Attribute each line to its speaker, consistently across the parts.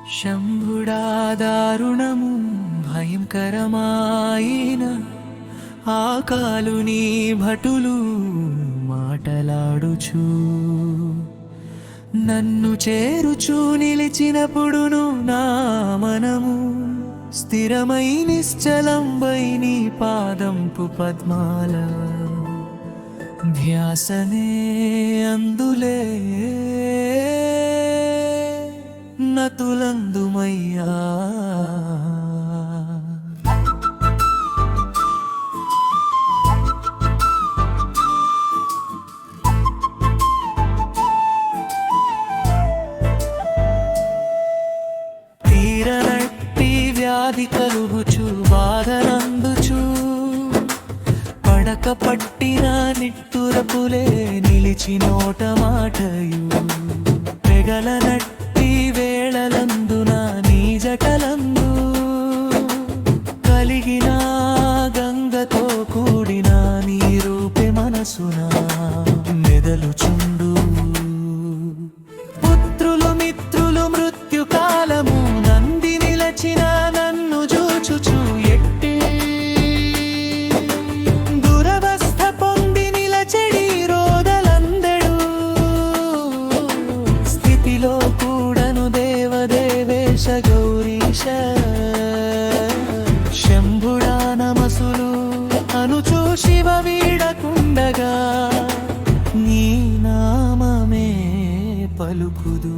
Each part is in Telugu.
Speaker 1: శంభుడా దారుణము భయంకరమాయిన ఆ కాలుని భటులు మాటలాడుచు నన్ను చేరుచూ నిలిచినప్పుడును నా మనము స్థిరమై నిశ్చలంబై నీ పాదంపు పద్మాల ధ్యాసనే అందులే నతులందుమయ్యా. తీరనట్టి వ్యాధి కలుగుచు బాధనందుచు పడక పట్టిన నిట్టురపులే నిలిచి నోట మాటయు పెగలనట్టి వేళలందున నీ జటలందు కలిగిన గంగతో కూడిన నీ రూపే మనసున మెదలుచుండు. పుత్రులు మిత్రులు మృత్యుకాలము నంది నిలచిన నన్ను జూచుచు ఎట్టి దురవస్థ పొంది నిలచెడి రోదలందెడు స్థితిలో కూడను దేవదేవేశ గౌరీశ శంభుడా నమసులు అనుచూ శివ వీడకుండగా నీ నామమే పలుకుదు.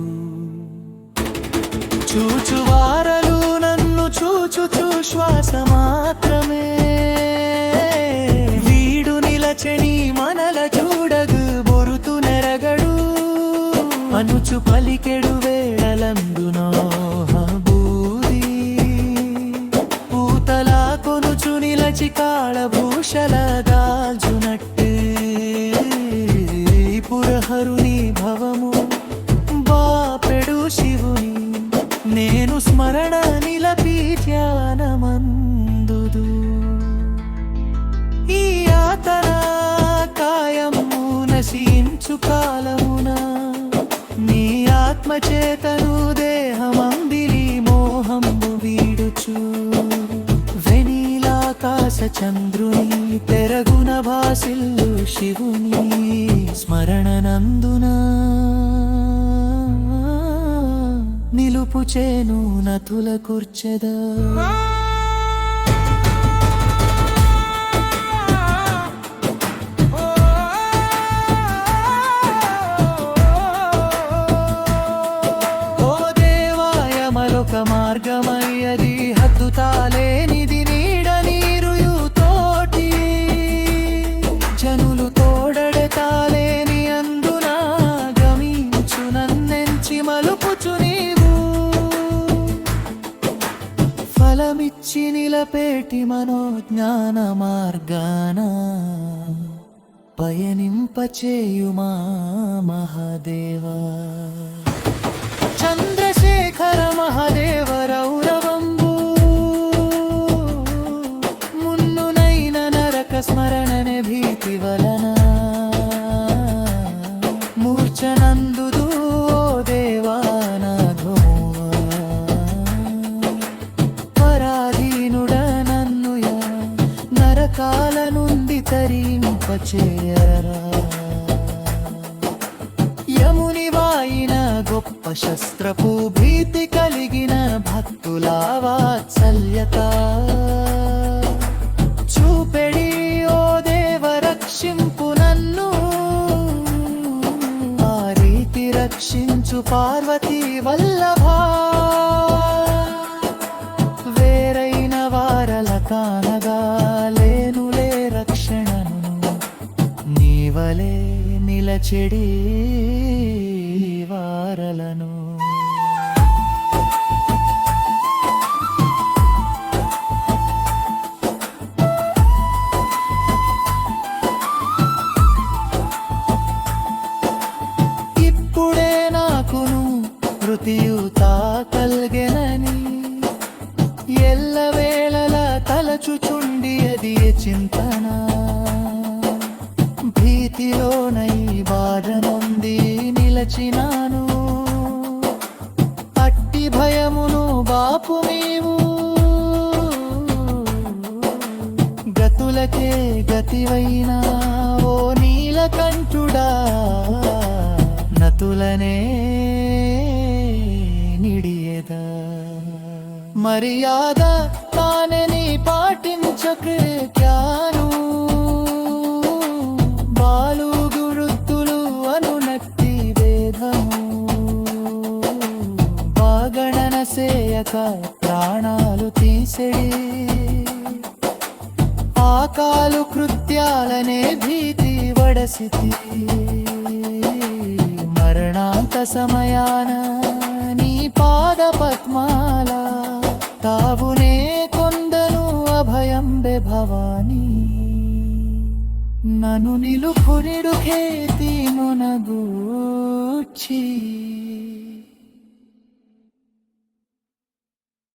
Speaker 1: చూచువారలు నన్ను చూచుచు శ్వాస మాత్రమే వీడు నిలచని మనల చూడగు బొరుతు నెరగడు అనుచు పలికెడు వేళలందునో బూది పూతలా కొనుచు నిలచి కాళభూషల దాల్చునట్టే పురహరుని భవము బాపెడు శివుని నేను స్మరణ నిలపి ధ్యానమందుదు. ఈ యాతన కాయము నశించు కాలమున నీ ఆత్మచేతను దేహమందిలి మోహంబు వీడుచు వెనీలాకాశ చంద్రుని తెరగున భాసిల్లు శివుని స్మరణనందున నిలుపుచేను నతుల కూర్చెదా. ఓ దేవాయ మరొక మార్గమయ్యది హద్దు తాలేనిది నీడ నీరుయు తోటి జనులు తోడెడతాలేని అందున గమించు నన్నెంచి మలుపుచు నీవు ఫలమిచ్చి నిలపేటి మనోజ్ఞాన మార్గాన పయనింపచేయుమా మహాదేవా. చంద్రశేఖర మహాదేవ రౌరవంబు మున్నునైన నరక స్మరణనే భీతి వలన మూర్ఛనందుదు ఓ దేవా నాథోవా. పరాధీనుడ నన్నుయ నరకాల నుండి తరింపచేయరా. యముని వాయిన గొప్ప శస్త్రపు భీతి కలిగిన భక్తుల వాత్సల్యత చూపెడి ఓ దేవ రక్షింపు నన్ను ఆ రీతి రక్షించు పార్వతీ వల్లభా. వేరైన వారల కానగా లేనులే రక్షణను నీవలే నిలచెడి వారలను. ఇప్పుడే నాకును మృతియుత కల్గెనని ఎల్లవేళల తలచుచుండి అది చింతన భీతిలోనై బాధ నొంది నిలచినాను. అట్టి భయము గతివైనా ఓ నీలకంఠుడా నతులనే నిడియదా మర్యాద తానే నీ పాటించకే క్యాను బాలు గురుతులు అనునట్టి వేదము వాగణన సేయక ప్రాణాలు తీసేడి ఆకాలు కృత్యాలనే భీతి వడసితి మరణాంత సమయాన నీ పాద పద్మాల తావునే కొందను అభయం బే భవానీ నను నిలుపునిడు ఖేతి మునగూచి